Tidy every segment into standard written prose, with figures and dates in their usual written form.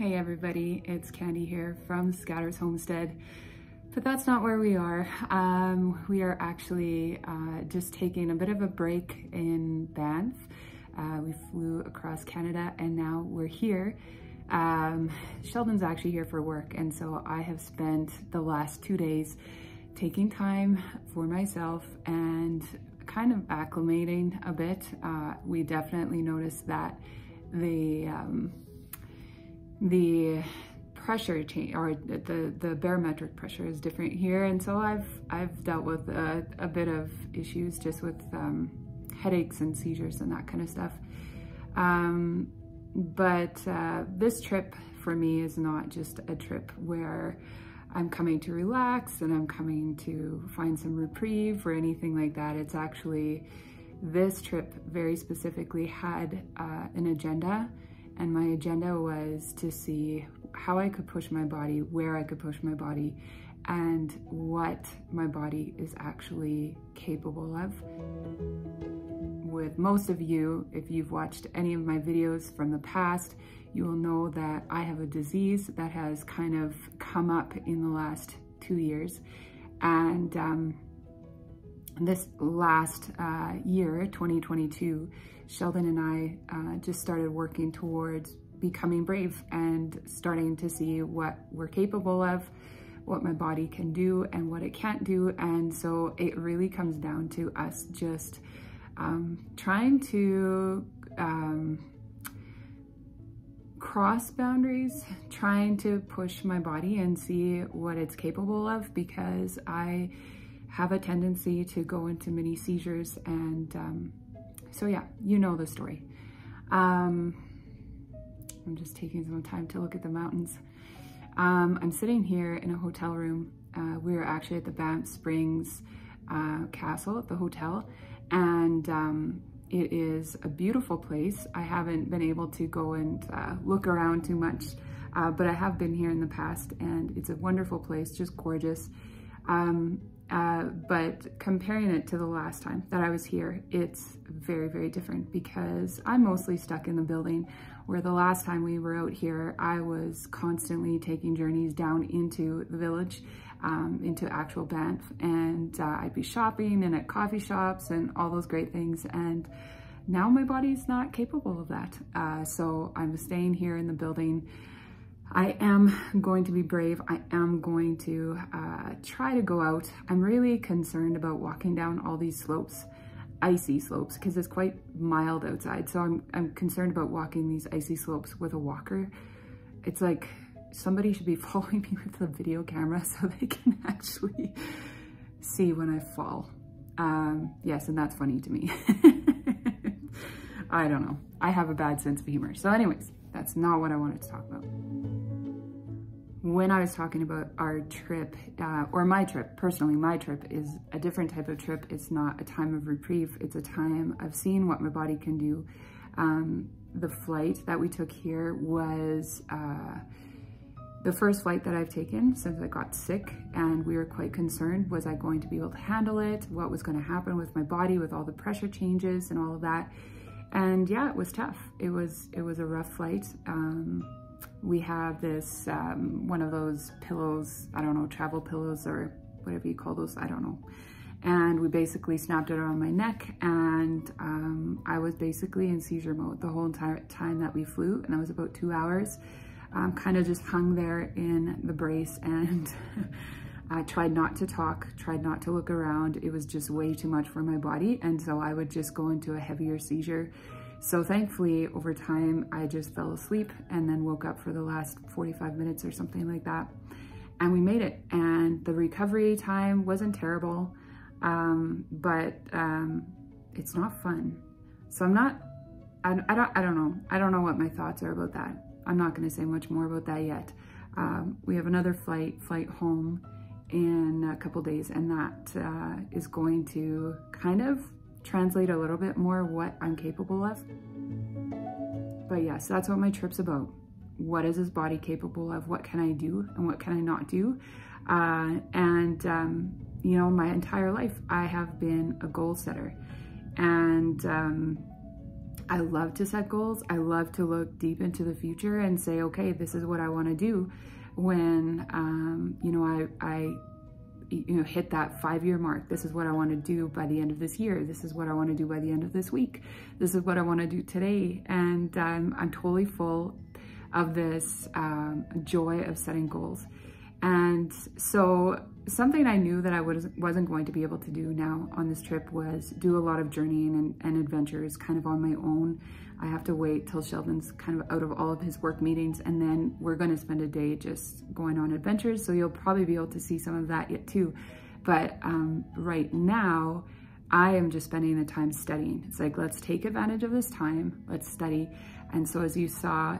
Hey everybody, it's Candy here from Scatter's Homestead, but that's not where we are. We are actually just taking a bit of a break in Banff. We flew across Canada and now we're here. Sheldon's actually here for work, and so I have spent the last 2 days taking time for myself and kind of acclimating a bit. We definitely noticed that the pressure change, or the barometric pressure, is different here, and so I've dealt with a bit of issues just with headaches and seizures and that kind of stuff. But this trip for me is not just a trip where I'm coming to relax and I'm coming to find some reprieve or anything like that. It's actually, this trip very specifically had an agenda. And my agenda was to see how I could push my body, where I could push my body, and what my body is actually capable of. With most of you, if you've watched any of my videos from the past, you will know that I have a disease that has kind of come up in the last 2 years. And this last year, 2022, Sheldon and I just started working towards becoming brave and starting to see what we're capable of, what my body can do and what it can't do. And so it really comes down to us just trying to cross boundaries, trying to push my body and see what it's capable of, because I have a tendency to go into mini seizures. And so yeah, you know the story. I'm just taking some time to look at the mountains. I'm sitting here in a hotel room. We're actually at the Banff Springs Castle at the hotel, and it is a beautiful place. I haven't been able to go and look around too much, but I have been here in the past, and it's a wonderful place, just gorgeous. But comparing it to the last time that I was here, it's very, very different, because I'm mostly stuck in the building, where the last time we were out here, I was constantly taking journeys down into the village, into actual Banff, and I'd be shopping and at coffee shops and all those great things. And now my body's not capable of that. So I'm staying here in the building. I am going to be brave. I am going to try to go out. I'm really concerned about walking down all these slopes, icy slopes, because it's quite mild outside. So I'm concerned about walking these icy slopes with a walker. It's like somebody should be following me with a video camera so they can actually see when I fall. Yes, and that's funny to me. I don't know. I have a bad sense of humor. So anyways, that's not what I wanted to talk about. When I was talking about our trip, or my trip, personally, my trip is a different type of trip. It's not a time of reprieve. It's a time of seeing what my body can do. The flight that we took here was the first flight that I've taken since I got sick, and we were quite concerned. Was I going to be able to handle it? What was going to happen with my body with all the pressure changes and all of that? And yeah, it was tough. It was a rough flight. We have this, one of those pillows, I don't know, travel pillows or whatever you call those, I don't know. And we basically snapped it around my neck, and I was basically in seizure mode the whole entire time that we flew, and that was about 2 hours. Kind of just hung there in the brace, and I tried not to talk, tried not to look around. It was just way too much for my body, and so I would just go into a heavier seizure. So thankfully, over time, I just fell asleep and then woke up for the last 45 minutes or something like that. And we made it. And the recovery time wasn't terrible, but it's not fun. So I don't know. I don't know what my thoughts are about that. I'm not gonna say much more about that yet. We have another flight home in a couple days, and that is going to kind of translate a little bit more what I'm capable of. But yes, that's what my trip's about. What is this body capable of? What can I do and what can I not do? You know, my entire life I have been a goal setter, and I love to set goals. I love to look deep into the future and say, okay, this is what I want to do when, you know, I hit that 5-year mark. This is what I want to do by the end of this year. This is what I want to do by the end of this week. This is what I want to do today. And I'm totally full of this joy of setting goals. And so something I knew that I wasn't going to be able to do now on this trip was do a lot of journeying and adventures kind of on my own. I have to wait till Sheldon's kind of out of all of his work meetings, and then we're going to spend a day just going on adventures. So you'll probably be able to see some of that yet too. But right now, I am just spending the time studying. It's like, let's take advantage of this time, let's study. And so as you saw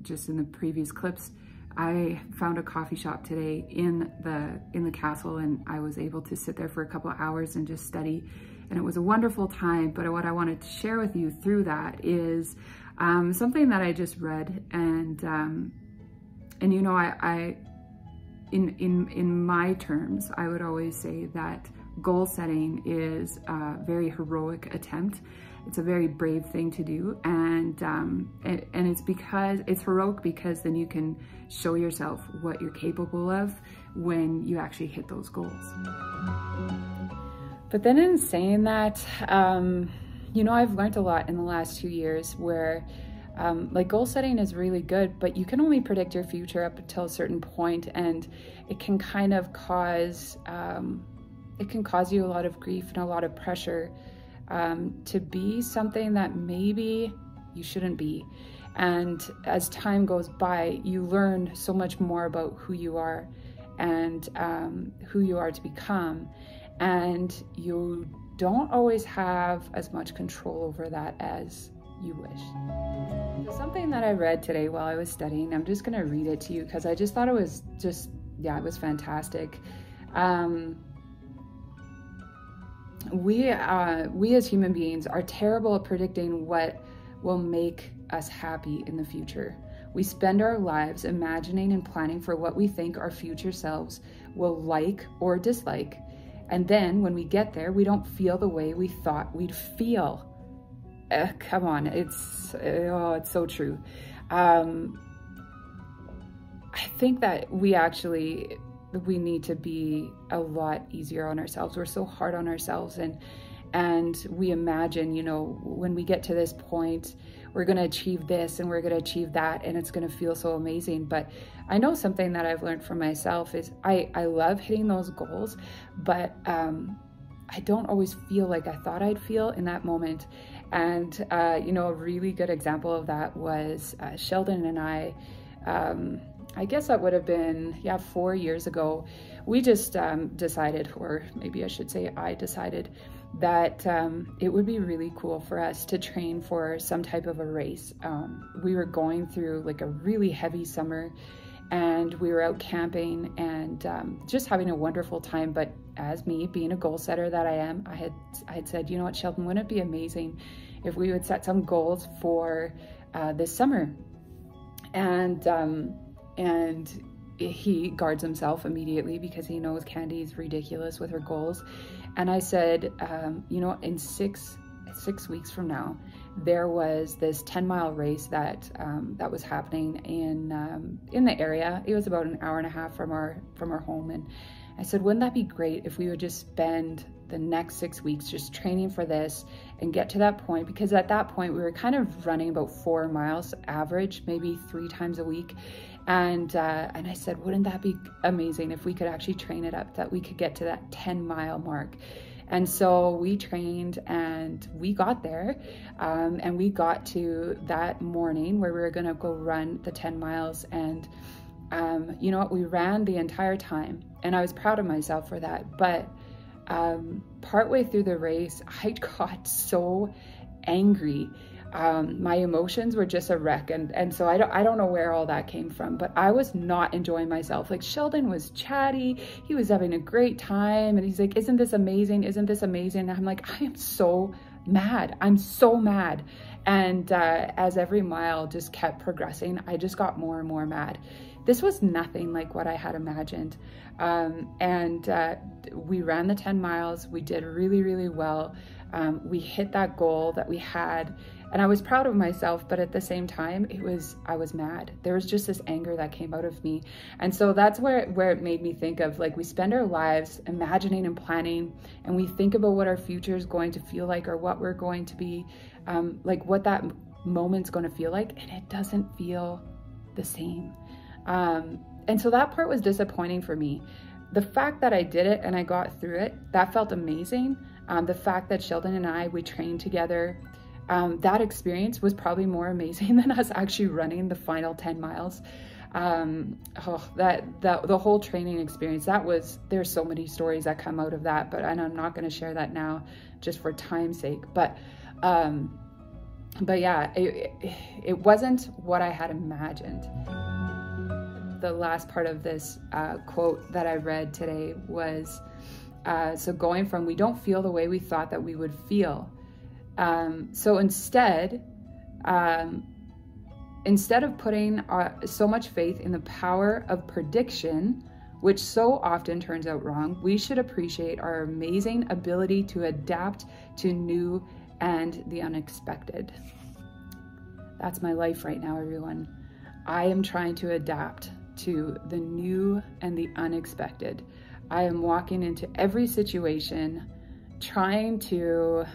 just in the previous clips, I found a coffee shop today in the castle, and I was able to sit there for a couple of hours and just study, and it was a wonderful time. But what I wanted to share with you through that is something that I just read, and you know, in my terms, I would always say that goal setting is a very heroic attempt. It's a very brave thing to do, and it's because it's heroic, because then you can show yourself what you're capable of when you actually hit those goals. But then in saying that, you know, I've learned a lot in the last 2 years where like goal setting is really good, but you can only predict your future up until a certain point, and it can kind of cause you a lot of grief and a lot of pressure to be something that maybe you shouldn't be. And as time goes by, you learn so much more about who you are and who you are to become. And you don't always have as much control over that as you wish. So something that I read today while I was studying, I'm just gonna read it to you because I just thought it was just, yeah, it was fantastic. We as human beings are terrible at predicting what will make us happy in the future. We spend our lives imagining and planning for what we think our future selves will like or dislike. And then when we get there, we don't feel the way we thought we'd feel. Come on, it's so true. I think that we need to be a lot easier on ourselves. We're so hard on ourselves, and we imagine, you know, when we get to this point, we're going to achieve this and we're going to achieve that, and it's going to feel so amazing. But I know something that I've learned from myself is I love hitting those goals, but I don't always feel like I thought I'd feel in that moment. And, you know, a really good example of that was Sheldon and I guess that would have been, 4 years ago, we just decided, or maybe I should say I decided, that it would be really cool for us to train for some type of a race. We were going through like a really heavy summer, and we were out camping and just having a wonderful time. But as me, being a goal setter that I am, I had said, you know what, Sheldon, wouldn't it be amazing if we would set some goals for this summer? And he guards himself immediately because he knows Candy's ridiculous with her goals. And I said, you know, in six weeks from now, there was this 10-mile race that was happening in the area. It was about an hour and a half from our home. And I said, wouldn't that be great if we would just spend the next 6 weeks just training for this and get to that point? Because at that point we were kind of running about 4 miles average, maybe 3 times a week. And I said, wouldn't that be amazing if we could actually train it up, that we could get to that 10-mile mark? And so we trained and we got there, and we got to that morning where we were gonna go run the 10 miles. And you know what, we ran the entire time, and I was proud of myself for that. But partway through the race, I got so angry. My emotions were just a wreck, and so I don't know where all that came from, but I was not enjoying myself. Like, Sheldon was chatty, he was having a great time, and he's like, isn't this amazing, isn't this amazing? And I'm like, I am so mad, I'm so mad. And as every mile just kept progressing, I just got more and more mad. This was nothing like what I had imagined. We ran the 10 miles, we did really, really well. We hit that goal that we had, and I was proud of myself, but at the same time, I was mad. There was just this anger that came out of me. And so that's where it made me think of, like, we spend our lives imagining and planning, and we think about what our future is going to feel like, or what we're going to be, like what that moment's going to feel like, and it doesn't feel the same. And so that part was disappointing for me. The fact that I did it and I got through it, that felt amazing. The fact that Sheldon and we trained together, that experience was probably more amazing than us actually running the final 10 miles. The whole training experience, there's so many stories that come out of that, and I'm not going to share that now just for time's sake. But yeah, it wasn't what I had imagined. The last part of this quote that I read today was, so going from, we don't feel the way we thought that we would feel. So instead of putting so much faith in the power of prediction, which so often turns out wrong, we should appreciate our amazing ability to adapt to new and the unexpected. That's my life right now, everyone. I am trying to adapt to the new and the unexpected. I am walking into every situation trying to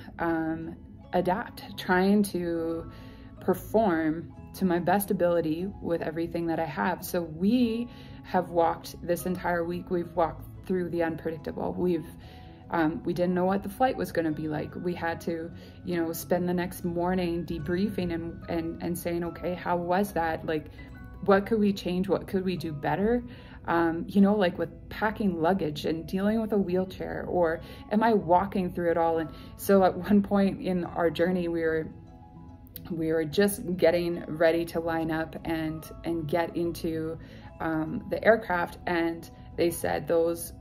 adapt, trying to perform to my best ability with everything that I have. So we have walked this entire week, we've walked through the unpredictable. We didn't know what the flight was going to be like. We had to, spend the next morning debriefing and saying, okay, how was that? Like, what could we change? What could we do better? Like with packing luggage and dealing with a wheelchair, or am I walking through it all? And so at one point in our journey, we were just getting ready to line up and get into the aircraft, and they said those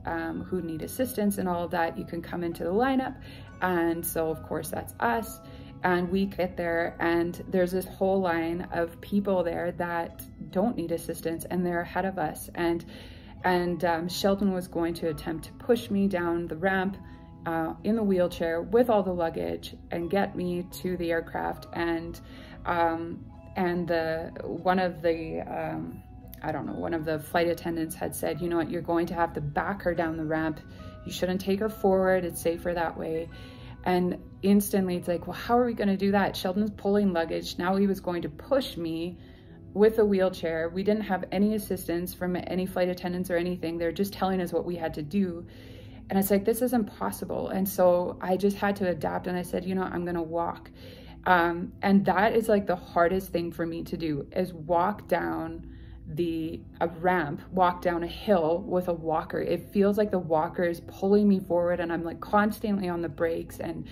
who need assistance and all of that, you can come into the lineup. And so of course that's us. And we get there, and there's this whole line of people there that don't need assistance, and they're ahead of us. And Sheldon was going to attempt to push me down the ramp in the wheelchair with all the luggage and get me to the aircraft. And one of the flight attendants had said, you know what, you're going to have to back her down the ramp. You shouldn't take her forward. It's safer that way. And instantly it's like, well, how are we going to do that? Sheldon's pulling luggage. Now he was going to push me with a wheelchair. We didn't have any assistance from any flight attendants or anything. They're just telling us what we had to do. And it's like, this is impossible. And so I just had to adapt. And I said, I'm going to walk. And that is like the hardest thing for me to do, is walk down a ramp, walk down a hill with a walker. It feels like the walker is pulling me forward, and I'm like constantly on the brakes, and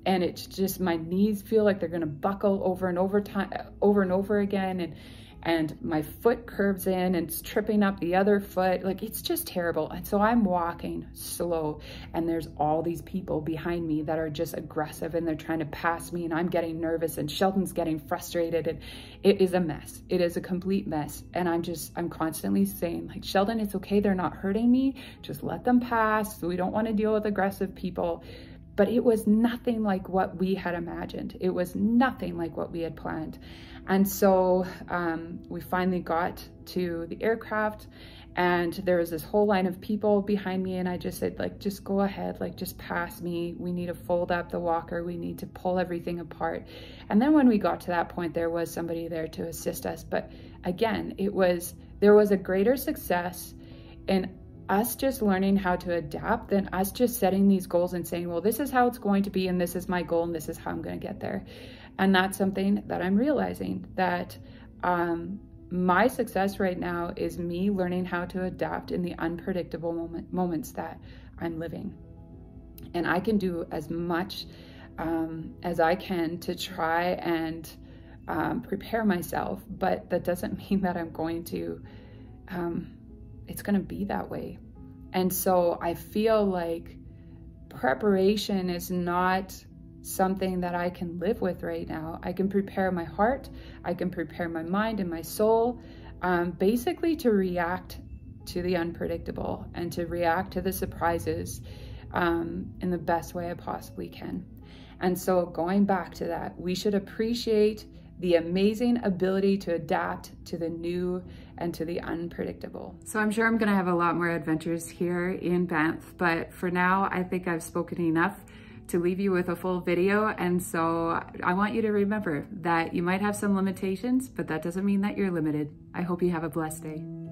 it's just, my knees feel like they're going to buckle over and over again, and my foot curves in and it's tripping up the other foot. Like, it's just terrible. And so I'm walking slow, and there's all these people behind me that are just aggressive, and they're trying to pass me, and I'm getting nervous, and Sheldon's getting frustrated, and it is a mess. It is a complete mess. And I'm constantly saying, like, Sheldon, it's okay. They're not hurting me. Just let them pass. So we don't want to deal with aggressive people. But it was nothing like what we had imagined. It was nothing like what we had planned. And so we finally got to the aircraft, and there was this whole line of people behind me, and I just said, like, just go ahead, like, just pass me. We need to fold up the walker. We need to pull everything apart. And then when we got to that point, there was somebody there to assist us. But again, there was a greater success in us just learning how to adapt than us just setting these goals and saying, well, this is how it's going to be, and this is my goal, and this is how I'm going to get there. And that's something that I'm realizing, that my success right now is me learning how to adapt in the unpredictable moments that I'm living. And I can do as much as I can to try and prepare myself, but that doesn't mean that I'm going to it's going to be that way. And so I feel like preparation is not something that I can live with right now. I can prepare my heart, I can prepare my mind and my soul, basically to react to the unpredictable and to react to the surprises. in the best way I possibly can. And so going back to that, we should appreciate the amazing ability to adapt to the new and to the unpredictable. So I'm sure I'm gonna have a lot more adventures here in Banff, but for now, I think I've spoken enough to leave you with a full video. And so I want you to remember that you might have some limitations, but that doesn't mean that you're limited. I hope you have a blessed day.